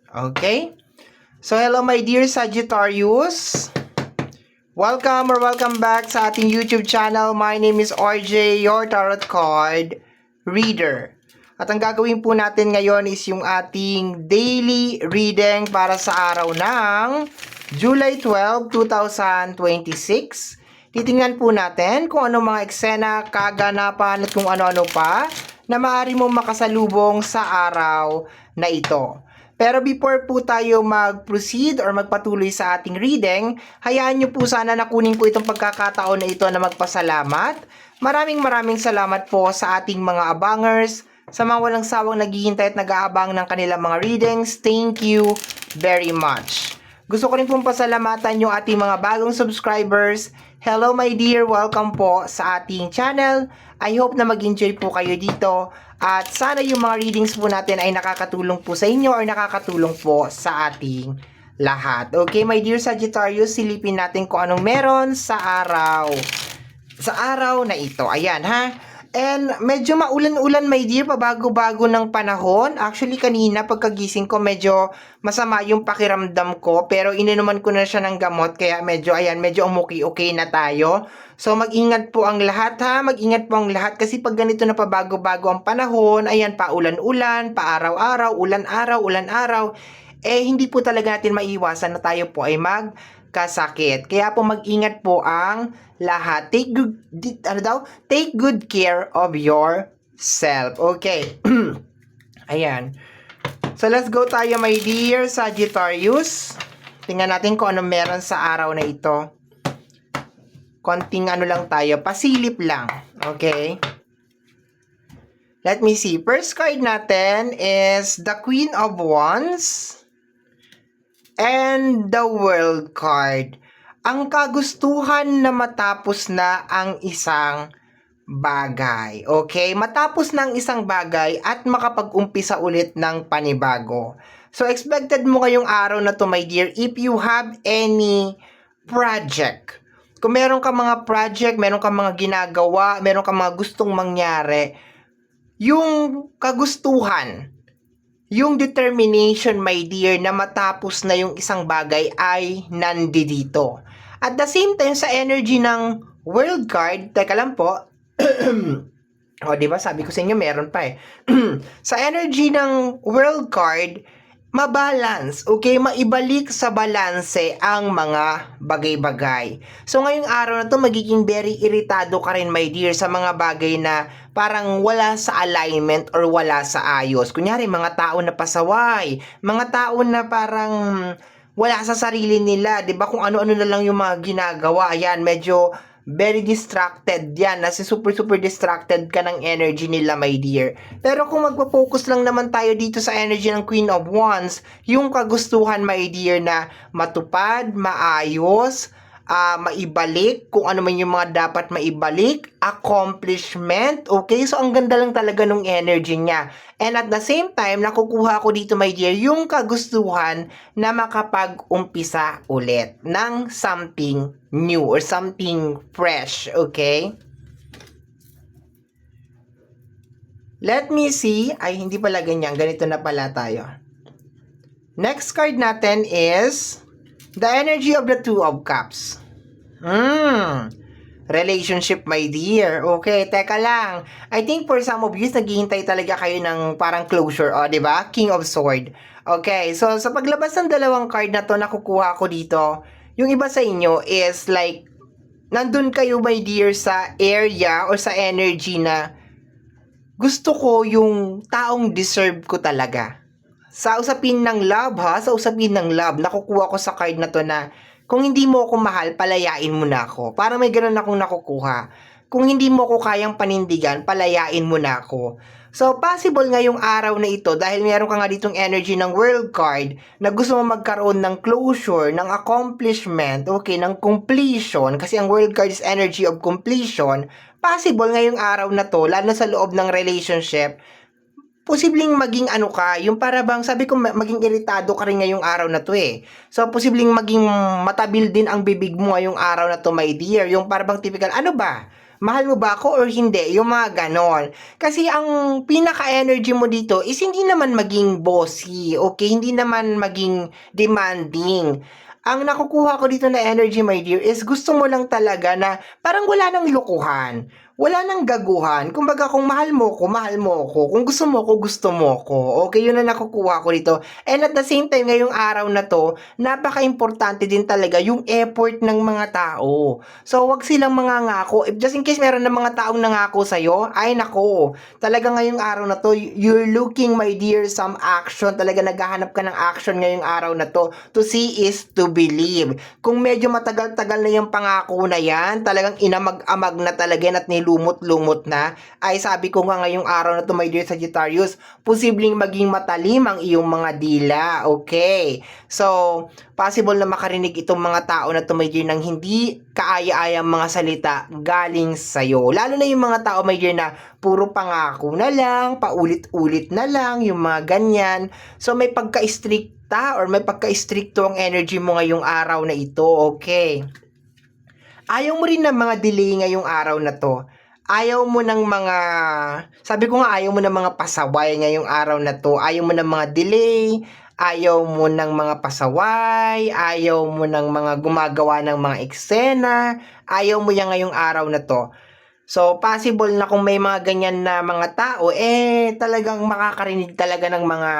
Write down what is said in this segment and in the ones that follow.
Okay? So, hello my dear Sagittarius. Welcome back sa ating YouTube channel. My name is RJ, your Tarot Card Reader. At ang gagawin po natin ngayon is yung ating daily reading para sa araw ng July 12, 2026. Titingnan po natin kung ano mga eksena, kaganapan at kung ano-ano pa na maaari mong makasalubong sa araw na ito. Pero before po tayo mag-proceed or magpatuloy sa ating reading, hayaan nyo po sana na kunin po itong pagkakataon na ito na magpasalamat. Maraming salamat po sa ating mga abangers, sa mga walang sawang naghihintay at nag-aabang ng kanilang mga readings. Thank you very much. Gusto ko rin pong pasalamatan yung ating mga bagong subscribers. Hello my dear, welcome po sa ating channel. I hope na mag-enjoy po kayo dito. At sana yung mga readings po natin ay nakakatulong po sa inyo or nakakatulong po sa ating lahat. Okay, my dear Sagittarius, silipin natin kung anong meron sa araw na ito. Ayan, ha? And medyo maulan-ulan, my dear, pabago-bago ng panahon. Actually, kanina pagkagising ko, medyo masama yung pakiramdam ko. Pero ininuman ko na siya ng gamot, kaya medyo umuki-okay na tayo. So, mag-ingat po ang lahat, ha? Mag-ingat po ang lahat. Kasi pag ganito na pabago-bago ang panahon, ayan, paulan-ulan, paaraw-araw, ulan-araw, hindi po talaga natin maiiwasan na tayo po ay magkasakit. Kaya po mag-ingat po ang lahat. Take good care of yourself. Okay. Ayan. So, let's go tayo, my dear Sagittarius. Tingnan natin kung ano meron sa araw na ito. Konting ano lang tayo. Pasilip lang. Okay. Let me see. First card natin is the Queen of Wands and the World card. Ang kagustuhan na matapos na ang isang bagay. Okay? Matapos na ang isang bagay at makapag-umpisa ulit ng panibago. So, expected mo ngayong araw na to, my dear, if you have any project. Kung meron ka mga project, meron ka mga ginagawa, meron ka mga gustong mangyari, yung kagustuhan, yung determination, my dear, na matapos na yung isang bagay ay nandito. At the same time, sa energy ng World card, teka lang po, o, diba, sabi ko sa inyo, meron pa eh. Sa energy ng World card, mabalance, okay? Maibalik sa balanse ang mga bagay-bagay. So, ngayong araw na to, magiging very iritado ka rin, my dear, sa mga bagay na parang wala sa alignment or wala sa ayos. Kunyari, mga tao na pasaway, mga tao na parang wala sa sarili nila, 'di ba? Kung ano-ano na lang yung mga ginagawa. Ayan, medyo very distracted yan. Nasa super distracted ka ng energy nila, my dear. Pero kung magpo-focus lang naman tayo dito sa energy ng Queen of Wands, yung kagustuhan, my dear, na matupad, maayos, maibalik, kung ano man yung mga dapat maibalik, accomplishment, okay? So, ang ganda lang talaga nung energy niya. And at the same time, nakukuha ko dito, my dear, yung kagustuhan na makapag-umpisa ulit ng something new or something fresh, okay? Let me see. Ay, hindi pala ganyan. Ganito na pala tayo. Next card natin is the energy of the Two of Cups. Relationship, my dear. Okay, teka lang. I think for some of you, naghihintay talaga kayo ng parang closure, o, di ba? King of Sword. Okay, so sa paglabas ng dalawang card na to, nakukuha ko dito, yung iba sa inyo is like, nandun kayo, my dear, sa area or sa energy na gusto ko yung taong deserve ko talaga. Sa usapin ng love, ha? Sa usapin ng love, nakukuha ko sa card na to na kung hindi mo ako mahal, palayain mo na ako. Para may ganun akong nakukuha. Kung hindi mo ako kayang panindigan, palayain mo na ako. So, possible ngayong araw na ito, dahil meron ka nga ditong energy ng World card, na gusto mo magkaroon ng closure, ng accomplishment, okay, ng completion, kasi ang World card is energy of completion, possible ngayong araw na to, lalo sa loob ng relationship, posibleng maging ano ka, yung para bang, sabi ko, maging iritado ka rin ngayong araw na to eh. So, posibleng maging matabil din ang bibig mo ngayong araw na to, my dear. Yung para bang typical, ano ba? Mahal mo ba ako or hindi? Yung mga ganon. Kasi ang pinaka-energy mo dito is hindi naman maging bossy, okay? Hindi naman maging demanding. Ang nakukuha ko dito na energy, my dear, is gusto mo lang talaga na parang wala nang lokohan. Wala nang gaguhan. Kumbaga, kung mahal mo ko, mahal mo ko. Kung gusto mo ko, gusto mo ko. Okay, yun na nakukuha ko dito. And at the same time, ngayong araw na to, napaka-importante din talaga yung effort ng mga tao. So, wag silang mangangako. If just in case meron ng mga taong nangako sa'yo, ay nako. Talaga ngayong araw na to, you're looking, my dear, some action. Talaga naghahanap ka ng action ngayong araw na to. To see is to believe. Kung medyo matagal-tagal na yung pangako na yan, talagang inamag-amag na talaga yan at nilumot-lumot na, ay sabi ko nga ngayong araw na to, my dear Sagittarius, posibleng maging matalim ang iyong mga dila. Okay. So, possible na makarinig itong mga tao na to, my dear, ng hindi kaaya-ayang mga salita galing sa'yo. Lalo na yung mga tao, my dear, na puro pangako na lang, paulit-ulit na lang, yung mga ganyan. So, may pagka-stricta or may pagka-stricto ang energy mo ngayong araw na ito. Okay. Ayaw mo rin ng mga delay ngayong araw na to. Ayaw mo ng mga, sabi ko nga, ayaw mo ng mga pasaway ngayong araw na to. Ayaw mo ng mga delay, ayaw mo ng mga pasaway, ayaw mo ng mga gumagawa ng mga eksena, ayaw mo yan ngayong araw na to. So, possible na kung may mga ganyan na mga tao, talagang makakarinig talaga ng mga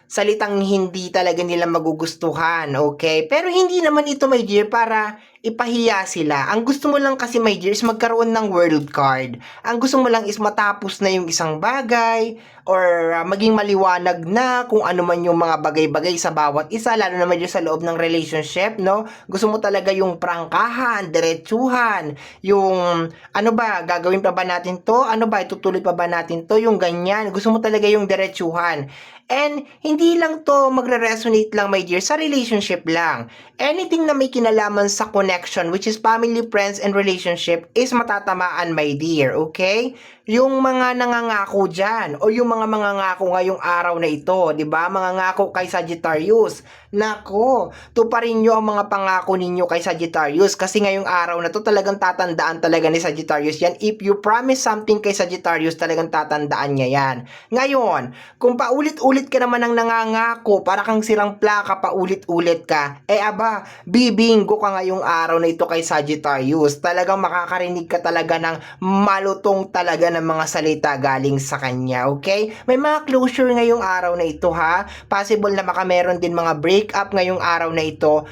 salitang hindi talaga nila magugustuhan, okay? Pero hindi naman ito, my dear, para ipahiya sila. Ang gusto mo lang kasi, my dear, is magkaroon ng world card. Ang gusto mo lang is matapos na yung isang bagay or maging maliwanag na kung ano man yung mga bagay-bagay sa bawat isa, lalo na, my dear, sa loob ng relationship, no? Gusto mo talaga yung prangkahan, diretsuhan, yung ano ba, gagawin pa ba natin to? Ano ba, itutuloy pa ba natin to? Yung ganyan. Gusto mo talaga yung diretsuhan. And hindi lang to magre-resonate lang, my dear, sa relationship lang. Anything na may kinalaman sa connection, which is family, friends, and relationship, is matatamaan, my dear, okay? Yung mga nangangako dyan, o yung mga mangangako ngayong araw na ito, di ba? Mangangako kay Sagittarius. Nako, tuparin nyo ang mga pangako ninyo kay Sagittarius kasi ngayong araw na to talagang tatandaan talaga ni Sagittarius yan. If you promise something kay Sagittarius, talagang tatandaan niya yan. Ngayon, kung paulit-ulit ka naman ng nangangako, para kang sirang plaka, paulit-ulit ka, aba, bibinggo ka ngayong araw na ito kay Sagittarius. Talagang makakarinig ka talaga ng malutong talaga ng mga salita galing sa kanya, okay? May mga closure ngayong araw na ito, ha? Possible na makameron din mga breakup ngayong araw na ito.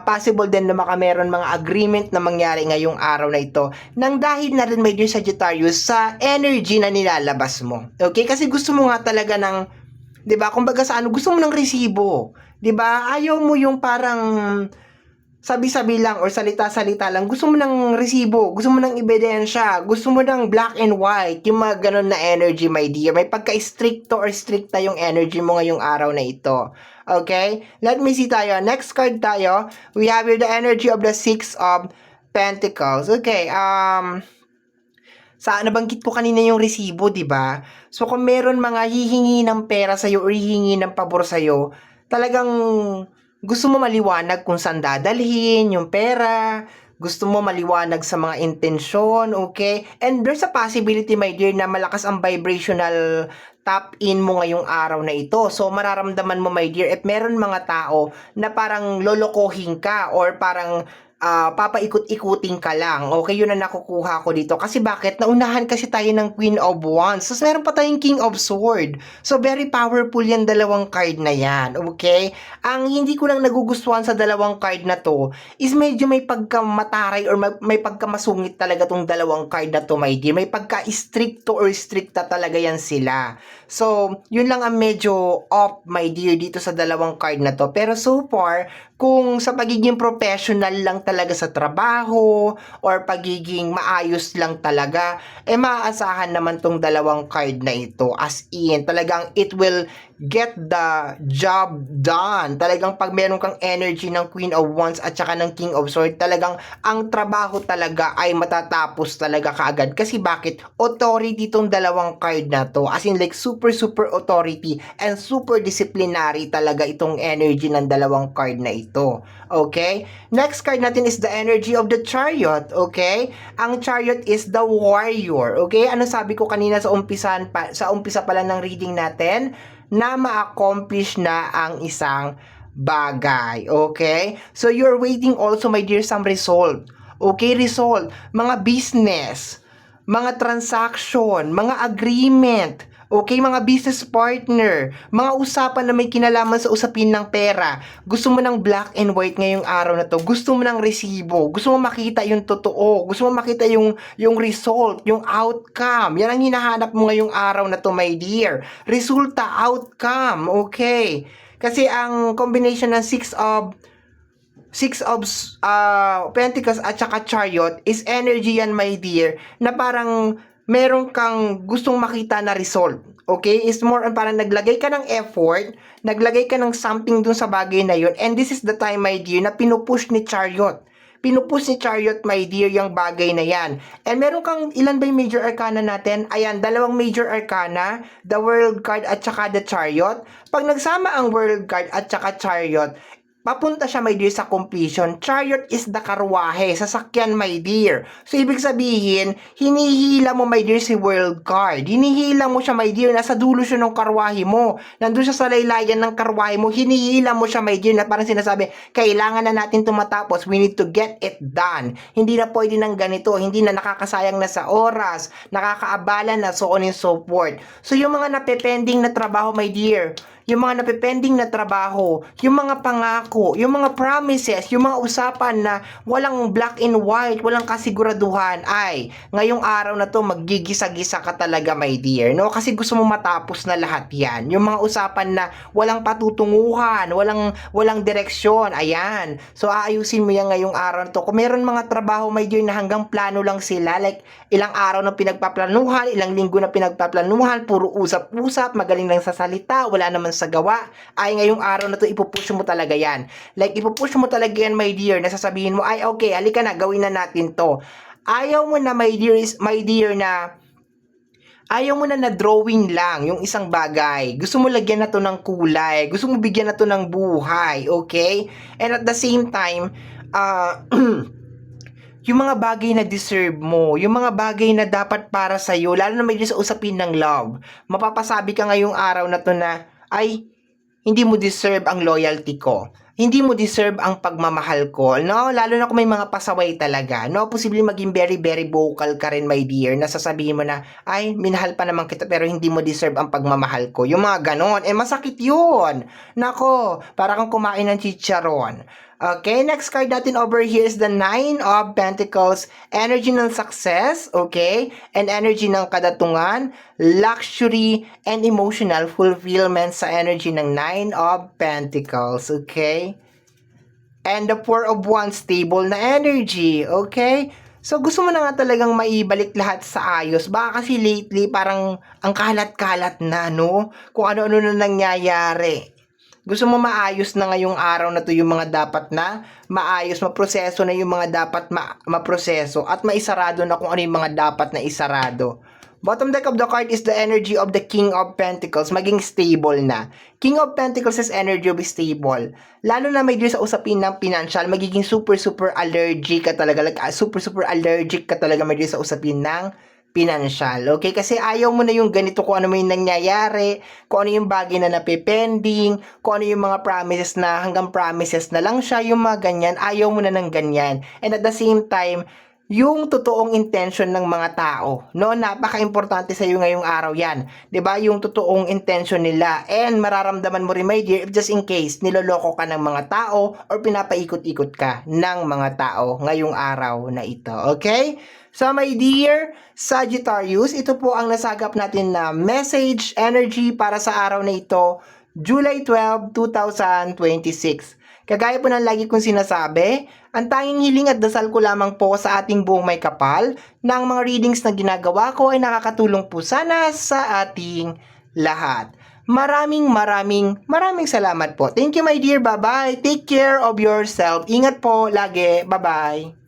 Possible din na makameron mga agreement na mangyari ngayong araw na ito. Nang dahil na rin, my dear Sagittarius, sa energy na nilalabas mo. Okay? Kasi gusto mo nga talaga ng, 'di ba? Kumbaga sa ano, gusto mo ng resibo, 'di ba? Ayaw mo yung parang sabi-sabi lang or salita-salita lang. Gusto mo ng resibo, gusto mo ng ebidensya, gusto mo ng black and white, yung mga ganun na energy, my dear. May pagka-stricto or stricta yung energy mo ngayong araw na ito. Okay? Let me see tayo. Next card tayo. We have here the energy of the Six of Pentacles. Okay, sa nabanggit ko kanina yung resibo, 'di ba? So kung meron mga hihingi ng pera sa iyo or hihingi ng pabor sa iyo, talagang gusto mo maliwanag kung saan dadalhin yung pera, gusto mo maliwanag sa mga intensyon, okay? And there's a possibility, my dear, na malakas ang vibrational tap in mo ngayong araw na ito. So, mararamdaman mo, my dear, if meron mga tao na parang lolokohin ka or parang papaikot-ikutin ka lang. Okay, yun ang nakukuha ko dito. Kasi bakit? Naunahan kasi tayo ng Queen of Wands. So, meron pa tayong King of Sword. So, very powerful yan dalawang card na yan. Okay? Ang hindi ko lang nagugustuhan sa dalawang card na to is medyo may pagkamataray or may pagkamasungit talaga tong dalawang card na to, my dear. May pagka-stricto or stricta talaga yan sila. So, yun lang ang medyo off, my dear, dito sa dalawang card na to. Pero so far, kung sa pagiging professional lang talaga sa trabaho or pagiging maayos lang talaga, maaasahan naman tong dalawang card na ito. As in, talagang it will get the job done. Talagang pag meron kang energy ng Queen of Wands at saka ng King of Swords, talagang ang trabaho talaga ay matatapos talaga kaagad. Kasi bakit? Authority tong dalawang card na to. As in like super authority and super disciplinary talaga itong energy ng dalawang card na ito. Okay? Next card natin is the energy of the Chariot. Okay? Ang Chariot is the warrior. Okay? Ano sabi ko kanina sa umpisa pala ng reading natin? Na ma-accomplish na ang isang bagay. Okay? So, you're waiting also, my dear, some result. Okay, result. Mga business, mga transaction, mga agreement, okay, mga business partner, mga usapan na may kinalaman sa usapin ng pera. Gusto mo ng black and white ngayong araw na to. Gusto mo ng resibo. Gusto mo makita yung totoo. Gusto mo makita yung result, yung outcome. Yan ang hinahanap mo ngayong araw na to, my dear. Resulta, outcome, okay. Kasi ang combination ng Six of Pentacles at saka Chariot is energy yan, my dear, na parang meron kang gustong makita na result. Okay? Is more on parang naglagay ka ng effort, naglagay ka ng something dun sa bagay na yun, and this is the time, my dear, na pinupush ni Chariot. Pinupush ni Chariot, my dear, yung bagay na yan. And meron kang, ilan ba yung major arcana natin? Ayan, dalawang major arcana, the World card at saka the Chariot. Pag nagsama ang World card at saka Chariot, papunta siya, my dear, sa completion. Chariot is the karwahe, sasakyan, my dear. So, ibig sabihin, hinihila mo, my dear, si World card. Hinihila mo siya, my dear, nasa dulo siya ng karwahe mo. Nandun siya sa laylayan ng karwahe mo. Hinihila mo siya, my dear, na parang sinasabi, kailangan na natin tumatapos. We need to get it done. Hindi na pwede ng ganito. Hindi na nakakasayang na sa oras. Nakakaabala na, so on and so forth. So, yung mga napepending na trabaho, my dear, yung mga napepending na trabaho, yung mga pangako, yung mga promises, yung mga usapan na walang black and white, walang kasiguraduhan, ay, ngayong araw na to, maggigisa-gisa ka talaga, my dear, no? Kasi gusto mo matapos na lahat yan. Yung mga usapan na walang patutunguhan, walang direksyon, ayan. So, aayusin mo yan ngayong araw na to. Kung meron mga trabaho, my dear, na hanggang plano lang sila, like, ilang araw na pinagpaplanuhan, ilang linggo na pinagpaplanuhan, puro usap-usap, magaling lang sa salita, wala naman sa gawa, ay ngayong araw na to ipupush mo talaga yan. Like, ipupush mo talaga yan, my dear, na sasabihin mo, ay okay, halika na, gawin na natin to. Ayaw mo na, my dear, na ayaw mo na drawing lang yung isang bagay. Gusto mo lagyan na to ng kulay. Gusto mo bigyan na to ng buhay, okay? And at the same time, yung mga bagay na deserve mo, yung mga bagay na dapat para sa'yo, lalo na may sa usapin ng love, mapapasabi ka ngayong araw na to na, ay, hindi mo deserve ang loyalty ko. Hindi mo deserve ang pagmamahal ko, no? Lalo na kung may mga pasaway talaga, no? Posibleng maging very vocal ka rin, my dear, na sasabihin mo na, ay, minahal pa naman kita, pero hindi mo deserve ang pagmamahal ko. Yung mga ganon, masakit yun. Nako, para kang kumain ng chicharon. Okay, next card natin over here is the Nine of Pentacles. Energy ng success, okay? And energy ng kadatungan, luxury, and emotional fulfillment sa energy ng Nine of Pentacles, okay? And the Four of Wands, stable na energy, okay? So, gusto mo na nga talagang maibalik lahat sa ayos. Baka kasi lately, parang ang kalat-kalat na, no? Kung ano-ano na nangyayari. Gusto mo maayos na ngayong araw na to yung mga dapat na maayos, maproseso na yung mga dapat maproseso at maisarado na kung ano yung mga dapat na isarado. Bottom deck of the card is the energy of the King of Pentacles, maging stable na. King of Pentacles is energy of stable. Lalo na may deal sa usapin ng financial, magiging super allergic ka talaga. Like, super allergic ka talaga may deal sa usapin ng financial, okay? Kasi ayaw mo na yung ganito kung ano may nangyayari, kung ano yung bagay na napipending, kung ano yung mga promises na hanggang promises na lang siya, yung mga ganyan, ayaw mo na ng ganyan. And at the same time, yung totoong intention ng mga tao, no? Napaka-importante sa iyo ngayong araw yan. 'Di ba? Yung totoong intention nila. And mararamdaman mo rin, my dear, if just in case niloloko ka ng mga tao or pinapaikot-ikot ka ng mga tao ngayong araw na ito. Okay? So, my dear Sagittarius, ito po ang nasagap natin na message energy para sa araw na ito, July 12, 2026. Kagaya po ng lagi kong sinasabi, ang tanging hiling at dasal ko lamang po sa ating buong may kapal na ang mga readings na ginagawa ko ay nakakatulong po sana sa ating lahat. Maraming salamat po. Thank you my dear. Bye-bye. Take care of yourself. Ingat po lagi. Bye-bye.